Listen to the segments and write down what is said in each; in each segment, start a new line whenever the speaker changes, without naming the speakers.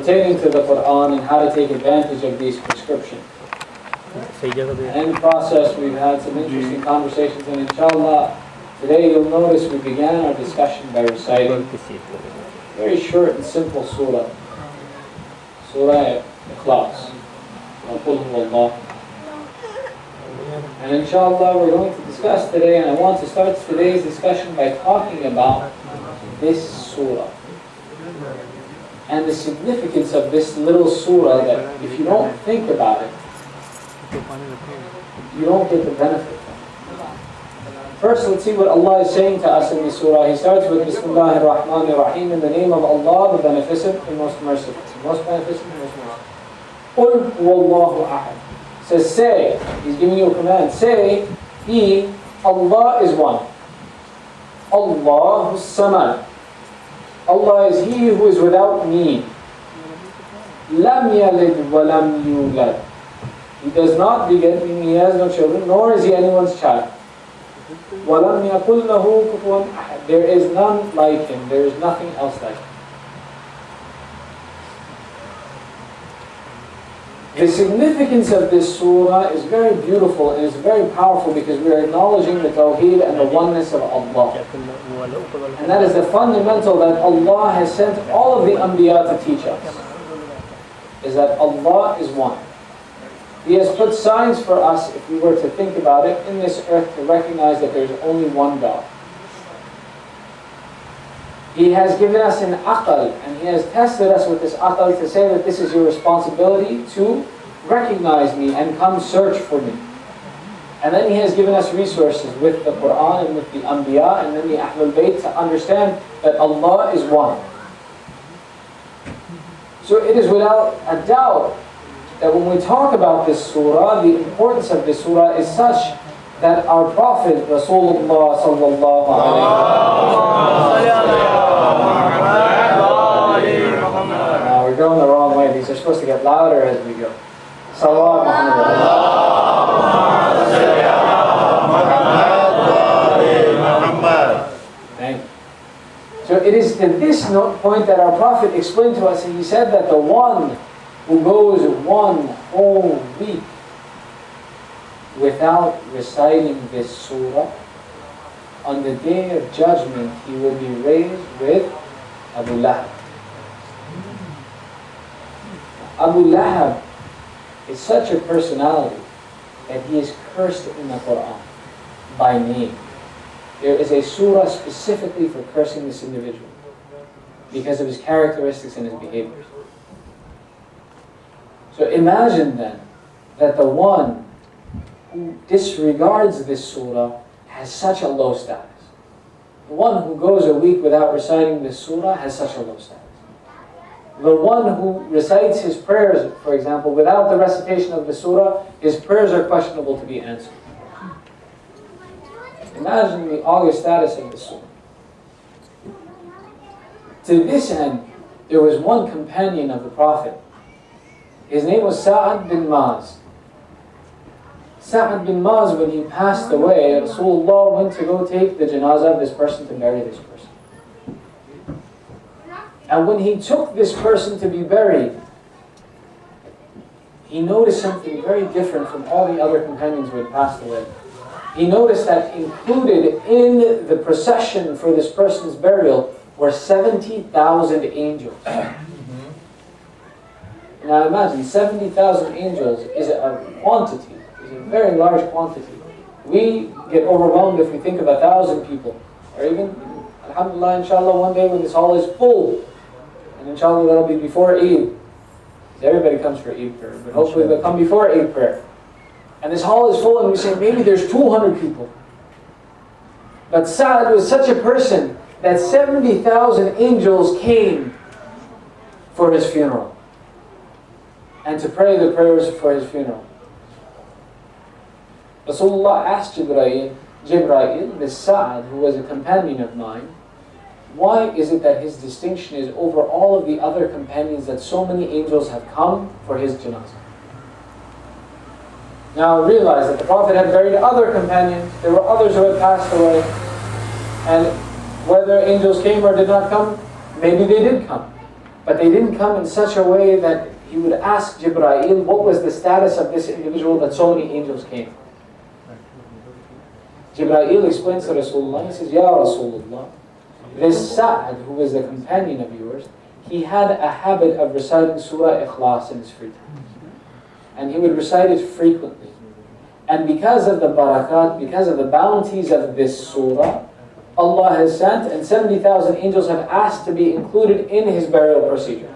pertaining to the Quran and how to take advantage of these prescriptions. And in the process, we've had some interesting conversations, and inshallah, today you'll notice we began our discussion by reciting a very short and simple surah. Surah Iqlas. And inshallah, we're going to discuss today, and I want to start today's discussion by talking about this surah and the significance of this little surah, that if you don't think about it, you don't get the benefit from it. First, let's see what Allah is saying to us in this surah. He starts with Bismillahir Rahmanir Rahim, in the name of Allah, the Beneficent and Most Merciful. Most Beneficent and Most Merciful. Qul huwallahu ahad. Says, say, He's giving you a command, say, He, Allah is one. Allahu Samad. Allah is He who is without need. Lam yalid wa lam yulad. He does not beget, meaning He has no children, nor is He anyone's child. Wa lam yakul lahu kufuwan ahad. There is none like Him. There is nothing else like Him. The significance of this surah is very beautiful and is very powerful, because we are acknowledging the tawheed and the oneness of Allah. And that is the fundamental that Allah has sent all of the anbiya to teach us, is that Allah is one. He has put signs for us, if we were to think about it, in this earth to recognize that there is only one God. He has given us an aql, and He has tested us with this aql to say that this is your responsibility to recognize me and come search for me. And then He has given us resources with the Quran and with the Anbiya and then the Ahlul Bayt to understand that Allah is one. So it is without a doubt that when we talk about this surah, the importance of this surah is such that our Prophet Rasulullah sallallahu alaihi wasallam. We're going the wrong way. These are supposed to get louder as we go. Salawat Muhammad. Thank you. So it is to this point that our Prophet explained to us, and he said that the one who goes one whole week without reciting this surah, on the day of judgment he will be raised with Abu Lahab. Abu Lahab is such a personality that he is cursed in the Quran by name. There is a surah specifically for cursing this individual because of his characteristics and his behaviors. So imagine then that the one who disregards this surah has such a low status. The one who goes a week without reciting this surah has such a low status. The one who recites his prayers, for example, without the recitation of the surah, his prayers are questionable to be answered. Imagine the august status of the surah. To this end, there was one companion of the Prophet. His name was Sa'ad bin Maz. Sa'ad bin Maz, when he passed away, Rasulullah went to go take the janazah of this person to bury this person. And when he took this person to be buried, he noticed something very different from all the other companions who had passed away. He noticed that included in the procession for this person's burial were 70,000 angels. Now imagine, 70,000 angels is a quantity, is a very large quantity. We get overwhelmed if we think of 1,000 people. Or even, alhamdulillah, inshallah, one day when this hall is full, and inshallah that'll be before Eid. Everybody comes for Eid prayer, but hopefully they'll come before Eid prayer. And this hall is full and we say, maybe there's 200 people. But Sa'ad was such a person that 70,000 angels came for his funeral and to pray the prayers for his funeral. Rasulullah asked Jibreel, this Sa'ad, who was a companion of mine, why is it that his distinction is over all of the other companions, that so many angels have come for his janazah? Now realize that the Prophet had buried other companions. There were others who had passed away. And whether angels came or did not come, maybe they did come. But they didn't come in such a way that he would ask Jibreel what was the status of this individual that so many angels came. Jibreel explains to Rasulullah, he says, Ya Rasulullah, this Sa'ad, who was a companion of yours, he had a habit of reciting Surah Iqlas in his free time. And he would recite it frequently. And because of the barakat, because of the bounties of this surah, Allah has sent, and 70,000 angels have asked to be included in his burial procedure.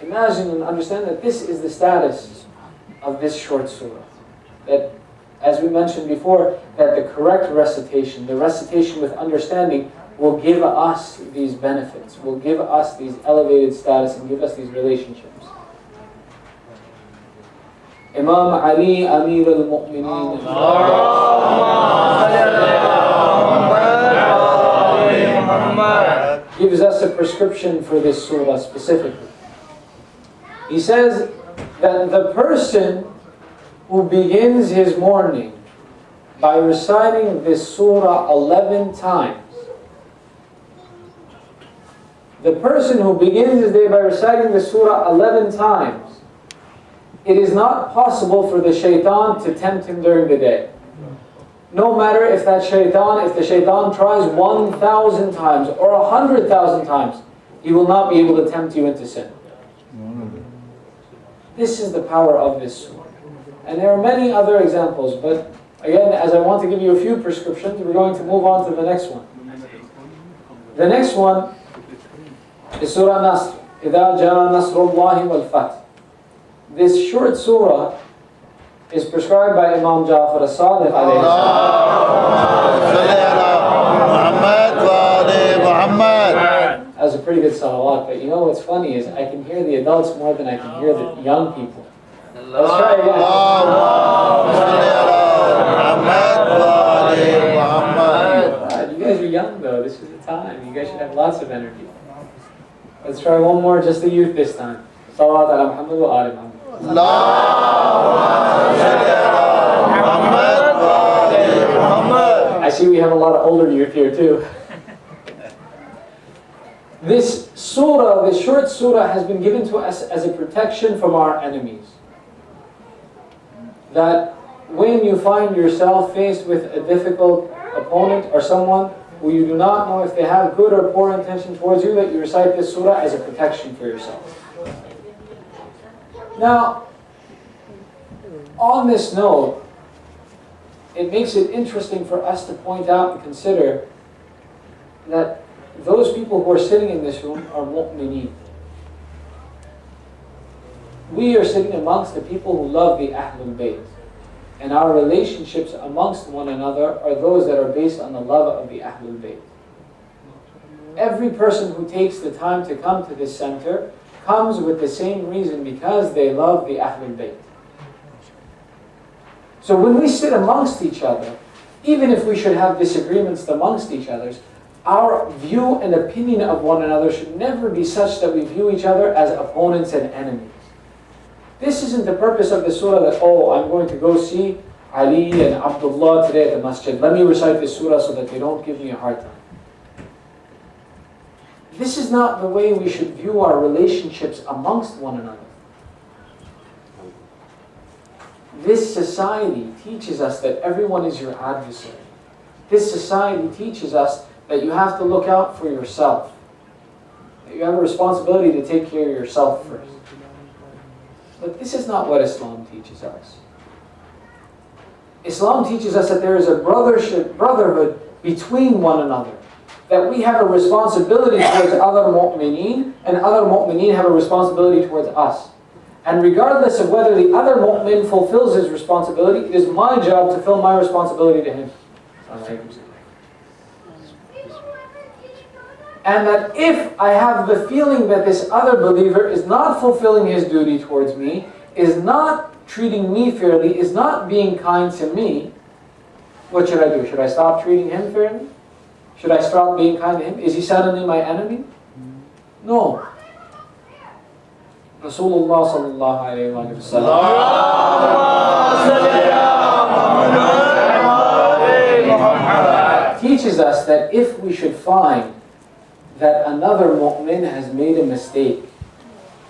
Imagine and understand that this is the status of this short surah. That, as we mentioned before, that the correct recitation, the recitation with understanding, will give us these benefits, will give us these elevated status, and give us these relationships. Imam Ali, Amir al-Mu'mineen, gives us a prescription for this surah specifically. He says that the person who begins his morning by reciting this surah 11 times, the person who begins his day by reciting this surah 11 times, it is not possible for the shaitan to tempt him during the day. No matter if the shaitan tries 1,000 times or 100,000 times, he will not be able to tempt you into sin. This is the power of this surah. And there are many other examples, but again, as I want to give you a few prescriptions, we're going to move on to the next one. The next one is Surah Nasr. إِذَا جَاءَ نَصْرُ اللَّهِ وَالْفَتْحِ. This short surah is prescribed by Imam Ja'far as-Sadiq alayhi salam. That's a pretty good salawat, but you know what's funny is I can hear the adults more than I can hear the young people. Let's try again. You guys are young though, this is the time. You guys should have lots of energy. Let's try one more, just the youth this time. Salawat ala Muhammad wa ali Muhammad. I see we have a lot of older youth here too. This surah, this short surah, has been given to us as a protection from our enemies. That when you find yourself faced with a difficult opponent or someone who you do not know if they have good or poor intention towards you, that you recite this surah as a protection for yourself. Now, on this note, it makes it interesting for us to point out and consider that those people who are sitting in this room are mu'mineen. We are sitting amongst the people who love the Ahlul Bayt. And our relationships amongst one another are those that are based on the love of the Ahlul Bayt. Every person who takes the time to come to this center comes with the same reason, because they love the Ahlul Bayt. So when we sit amongst each other, even if we should have disagreements amongst each other, our view and opinion of one another should never be such that we view each other as opponents and enemies. This isn't the purpose of the surah that, oh, I'm going to go see Ali and Abdullah today at the masjid. Let me recite this surah so that they don't give me a hard time. This is not the way we should view our relationships amongst one another. This society teaches us that everyone is your adversary. This society teaches us that you have to look out for yourself. That you have a responsibility to take care of yourself first. But this is not what Islam teaches us. Islam teaches us that there is a brotherhood between one another. That we have a responsibility towards other mu'mineen, and other mu'mineen have a responsibility towards us. And regardless of whether the other mu'min fulfills his responsibility, it is my job to fulfill my responsibility to him. And that if I have the feeling that this other believer is not fulfilling his duty towards me, is not treating me fairly, is not being kind to me, what should I do? Should I stop treating him fairly? Should I stop being kind to him? Is he suddenly my enemy? No. Rasulullah sallallahu alayhi wa sallam teaches us that if we should find that another mu'min has made a mistake,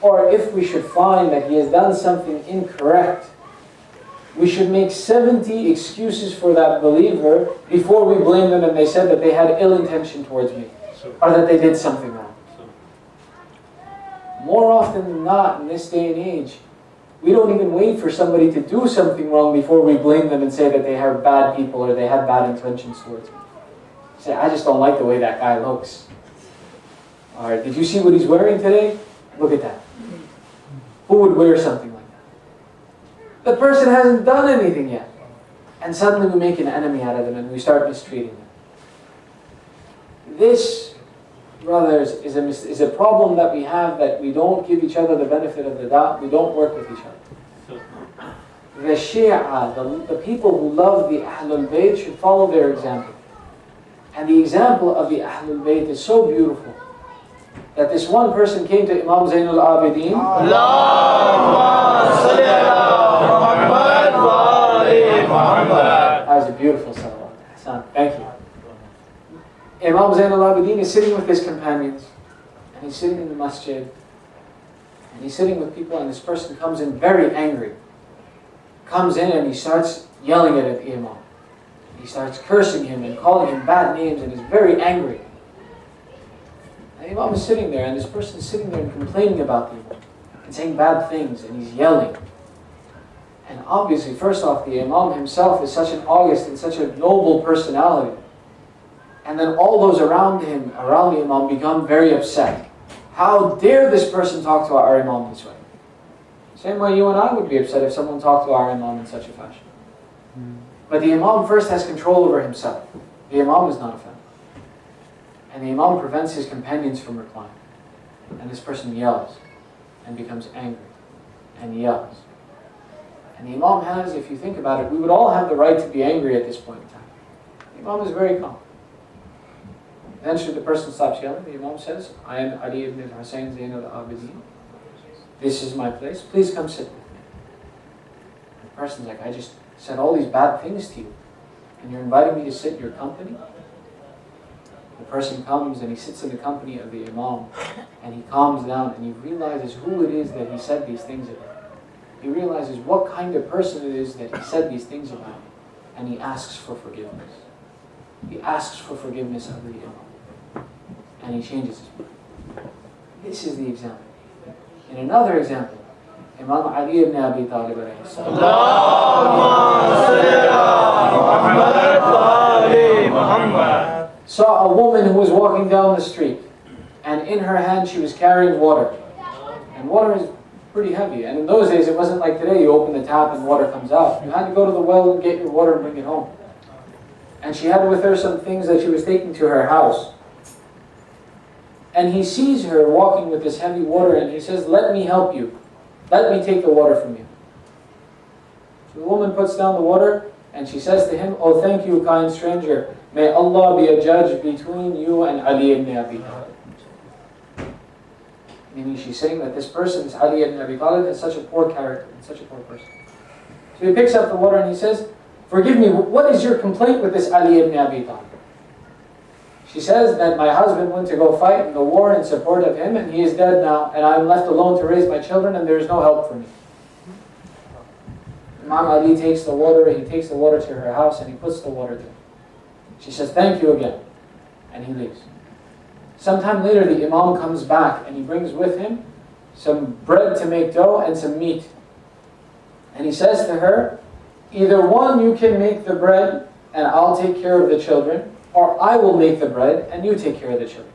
or if we should find that he has done something incorrect, we should make 70 excuses for that believer before we blame them and they said that they had ill intention towards me, or that they did something wrong. More often than not, in this day and age, we don't even wait for somebody to do something wrong before we blame them and say that they are bad people or they had bad intentions towards me. Say, I just don't like the way that guy looks. Or, did you see what he's wearing today? Look at that. Who would wear something like that? The person hasn't done anything yet. And suddenly we make an enemy out of them and we start mistreating them. This, brothers, is a problem that we have, that we don't give each other the benefit of the doubt. We don't work with each other. The Shia, the people who love the Ahlul Bayt, should follow their example. And the example of the Ahlul Bayt is so beautiful that this one person came to Imam Zainul Abidin. That was a beautiful salawat. Hassan, thank you. Imam Zainul Abidin is sitting with his companions, and he's sitting in the masjid, and he's sitting with people, and this person comes in very angry. Comes in and he starts yelling at the Imam. He starts cursing him and calling him bad names and is very angry. And the Imam is sitting there, and this person is sitting there and complaining about the Imam and saying bad things, and he's yelling. And obviously, first off, the Imam himself is such an august and such a noble personality. And then all those around him, around the Imam, become very upset. How dare this person talk to our Imam this way? Same way you and I would be upset if someone talked to our Imam in such a fashion. But the Imam first has control over himself. The Imam is not offended. And the Imam prevents his companions from replying. And this person yells and becomes angry and yells. And the Imam has, if you think about it, we would all have the right to be angry at this point in time. The Imam is very calm. Eventually the person stops yelling. The Imam says, I am Ali ibn Hussain Zainul Abidin. This is my place. Please come sit with me. And the person's like, I just said all these bad things to you, and you're inviting me to sit in your company? The person comes and he sits in the company of the Imam, and he calms down and he realizes who it is that he said these things about. He realizes what kind of person it is that he said these things about, and he asks for forgiveness. He asks for forgiveness of the Imam, and he changes his mind. This is the example. In another example, Imam Ali ibn Abi Talib saw a woman who was walking down the street, and in her hand she was carrying water. And water is pretty heavy, and in those days it wasn't like today, you open the tap and water comes out. You had to go to the well and get your water and bring it home. And she had with her some things that she was taking to her house. And he sees her walking with this heavy water, and he says, let me help you. Let me take the water from you. So the woman puts down the water, and she says to him, oh, thank you, kind stranger. May Allah be a judge between you and Ali ibn Abi Talib. Meaning she's saying that this person, this Ali ibn Abi Talib, has such a poor character and such a poor person. So he picks up the water and he says, forgive me, what is your complaint with this Ali ibn Abi Talib? She says that my husband went to go fight in the war in support of him, and he is dead now, and I'm left alone to raise my children, and there is no help for me. Imam Ali takes the water, he takes the water to her house, and he puts the water there. She says, thank you again, and he leaves. Sometime later, the Imam comes back, and he brings with him some bread to make dough and some meat. And he says to her, either one, you can make the bread, and I'll take care of the children, or I will make the bread and you take care of the children.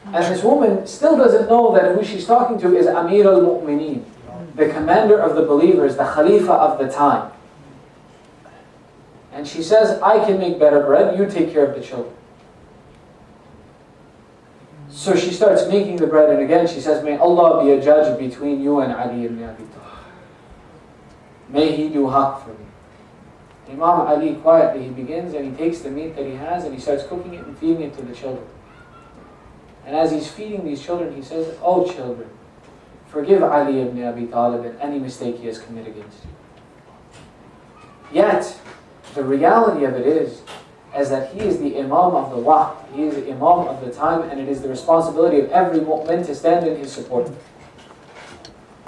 And this woman still doesn't know that who she's talking to is Amir al-Mu'mineen, the commander of the believers, the Khalifa of the time. And she says, I can make better bread, you take care of the children. So she starts making the bread, and again she says, may Allah be a judge between you and Ali ibn Abi Talib. May he do haqq for me. Imam Ali quietly, he begins and he takes the meat that he has and he starts cooking it and feeding it to the children. And as he's feeding these children, he says, oh children, forgive Ali ibn Abi Talib and any mistake he has committed against you. Yet, the reality of it is, as that he is the Imam of the Waqt, he is the Imam of the time, and it is the responsibility of every mu'min to stand in his support.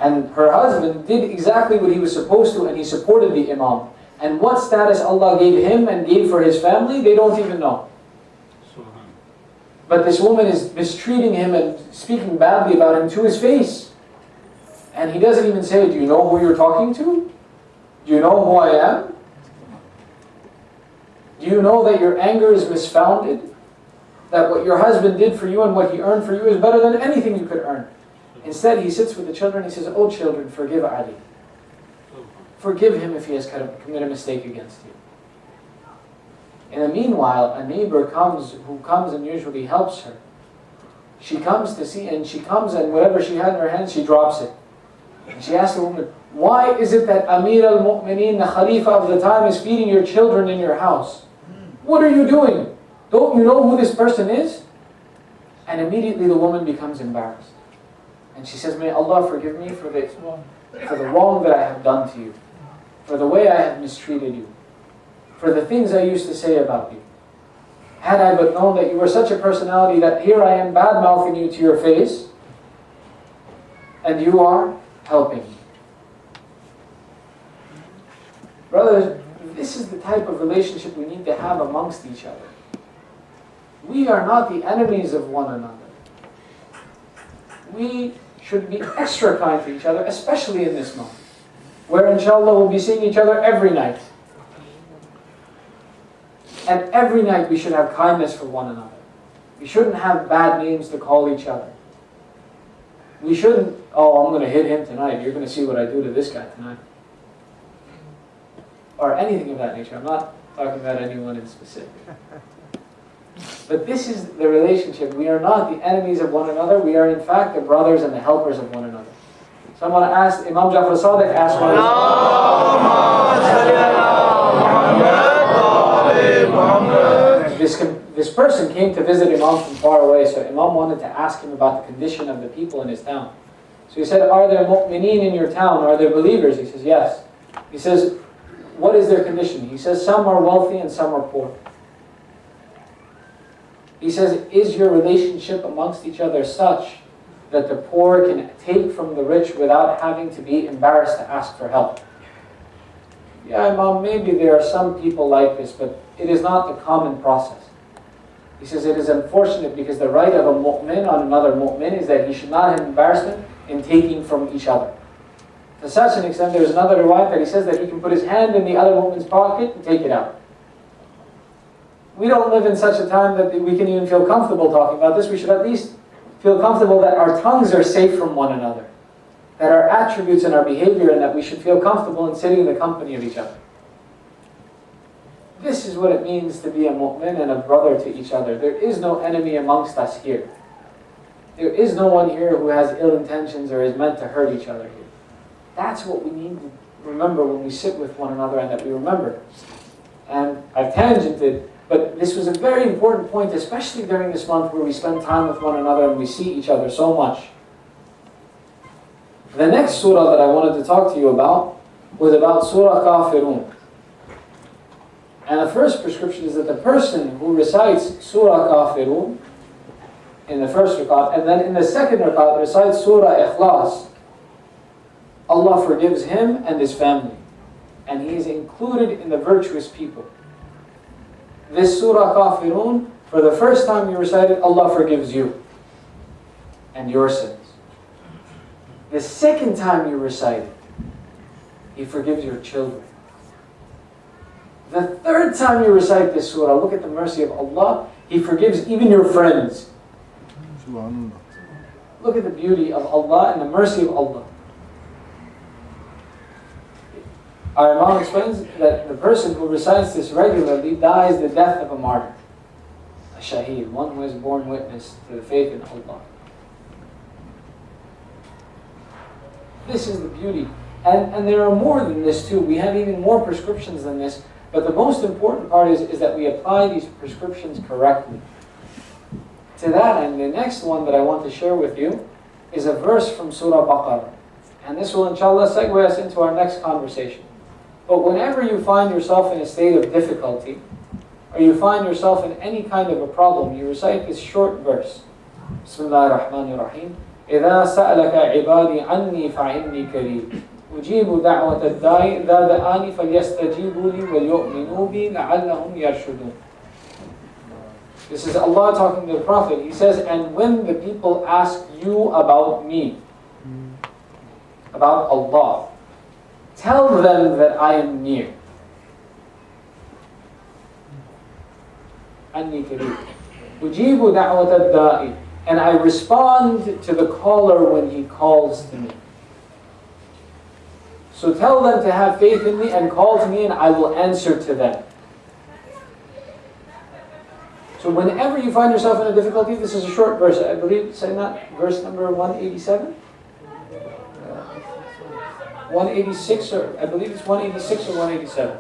And her husband did exactly what he was supposed to, and he supported the Imam. And what status Allah gave him and gave for his family, they don't even know. But this woman is mistreating him and speaking badly about him to his face. And he doesn't even say, do you know who you're talking to? Do you know who I am? Do you know that your anger is misfounded? That what your husband did for you and what he earned for you is better than anything you could earn. Instead, he sits with the children, he says, oh children, forgive Ali. Forgive him if he has committed a mistake against you. In the meanwhile, a neighbor who comes and usually helps her. She comes to see, and she comes and whatever she had in her hand, she drops it. And she asks the woman, why is it that Amir al-Mu'mineen, the Khalifa of the time, is feeding your children in your house? What are you doing? Don't you know who this person is? And immediately the woman becomes embarrassed. And she says, may Allah forgive me for the wrong that I have done to you, for the way I have mistreated you, for the things I used to say about you. Had I but known that you were such a personality that here I am bad-mouthing you to your face, and you are helping me. Brothers, this is the type of relationship we need to have amongst each other. We are not the enemies of one another. We should be extra kind to each other, especially in this month, where inshallah we'll be seeing each other every night. And every night we should have kindness for one another. We shouldn't have bad names to call each other. We shouldn't, oh, I'm going to hit him tonight. You're going to see what I do to this guy tonight. Or anything of that nature. I'm not talking about anyone in specific. But this is the relationship. We are not the enemies of one another. We are in fact the brothers and the helpers of one another. So I want to ask, Imam Jafar Sadiq asked one of this person came to visit Imam from far away, so Imam wanted to ask him about the condition of the people in his town. So he said, are there mu'mineen in your town? Are there believers? He says, yes. He says, what is their condition? He says, some are wealthy and some are poor. He says, is your relationship amongst each other such that the poor can take from the rich without having to be embarrassed to ask for help? Yeah, Imam, maybe there are some people like this, but it is not the common process. He says, it is unfortunate because the right of a mu'min on another mu'min is that he should not have embarrassment in taking from each other. To such an extent, there is another riwayat that he says that he can put his hand in the other woman's pocket and take it out. We don't live in such a time that we can even feel comfortable talking about this. We should at least feel comfortable that our tongues are safe from one another, that our attributes and our behavior, and that we should feel comfortable in sitting in the company of each other. This is what it means to be a mu'min and a brother to each other. There is no enemy amongst us here. There is no one here who has ill intentions or is meant to hurt each other here. That's what we need to remember when we sit with one another, and that we remember. And I've tangented, but this was a very important point, especially during this month where we spend time with one another and we see each other so much. The next surah that I wanted to talk to you about was about Surah Kafirun. And the first prescription is that the person who recites Surah Kafirun in the first rakat, and then in the second rakat recites Surah Iqlas, Allah forgives him and his family, and he is included in the virtuous people. This Surah Kafirun, for the first time you recite it, Allah forgives you and your sins. The second time you recite it, He forgives your children. The third time you recite this surah, look at the mercy of Allah, He forgives even your friends. Look at the beauty of Allah and the mercy of Allah. Our Imam explains that the person who recites this regularly dies the death of a martyr, a shaheed, one who has borne witness to the faith in Allah. This is the beauty. And there are more than this too. We have even more prescriptions than this. But the most important part is that we apply these prescriptions correctly. To that end, the next one that I want to share with you is a verse from Surah Baqarah. And this will inshallah segue us into our next conversation. But whenever you find yourself in a state of difficulty, or you find yourself in any kind of a problem, you recite this short verse. Bismillah ar-Rahman ar-Rahim. إِذَا سَأَلَكَ عِبَادِي عَنِّي فَعِنِّي كَرِيمٌ أُجِيبُ دَعْوَةَ الدَّاعِ إِذَا دَعَانِ فَلْيَسْتَجِيبُوا لِي وَلْيُؤْمِنُوا بِي لَعَلَّهُمْ يَرْشُدُونَ. This is Allah talking to the Prophet. He says, and when the people ask you about me, about Allah, tell them that I am near. أَنِّي كَرِيمٌ أُجِيبُ دَعْوَةَ الدَّاعِ, and I respond to the caller when he calls to me. So tell them to have faith in me and call to me, and I will answer to them. So whenever you find yourself in a difficulty, this is a short verse. I believe, saying that, verse number 187? 186, or I believe it's 186 or 187.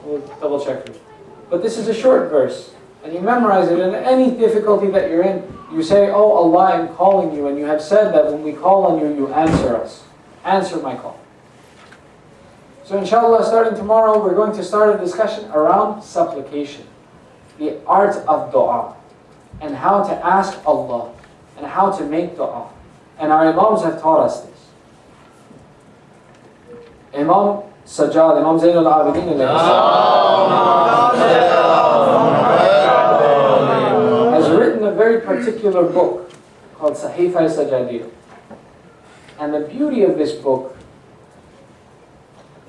We'll double check it. But this is a short verse. And you memorize it, and any difficulty that you're in, you say, oh Allah, I'm calling you, and you have said that when we call on you, you answer us. Answer my call. So inshallah, starting tomorrow, we're going to start a discussion around supplication. The art of dua, and how to ask Allah, and how to make dua. And our Imams have taught us this. Imam Sajjad, Imam Zainul Abidin has written a very particular book called Sahifa Sajjadiyah. And the beauty of this book,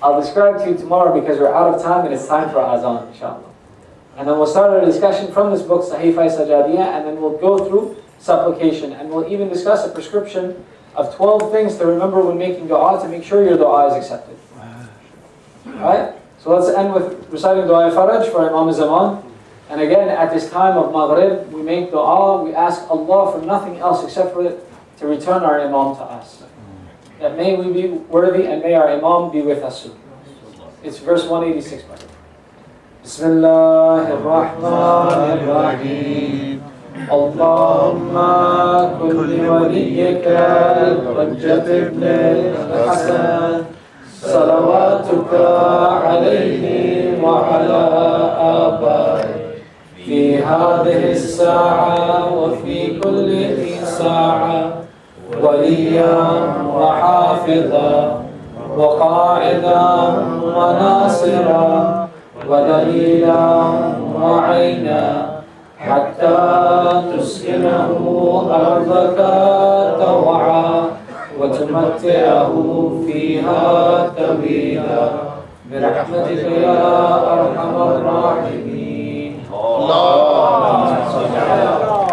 I'll describe to you tomorrow because we're out of time and it's time for Azan, inshallah. And then we'll start a discussion from this book, Sahifa Sajjadiyah, and then we'll go through supplication. And we'll even discuss a prescription of 12 things to remember when making dua to make sure your dua is accepted. Alright? So let's end with reciting Dua Faraj for Imam Zaman. And again, at this time of Maghrib, we make dua, we ask Allah for nothing else except for it to return our Imam to us. That may we be worthy and may our Imam be with us soon. It's verse 186. Bismillah ar-Rahman ar-Rahim. Allahumma kulli waliyyika al-Hujjat ibn al-Hasan salawatuka alayhi wa ala abai fi hadhihi as-sa'a wa fi kulli sa'a وليا وحافظا وقاعدا وناصرا ودليلا وعينا حتى تسكنه أرضك طوعا وتمتعه فيها طويلا برحمتك يا أرحم الراحمين. اللهم صل على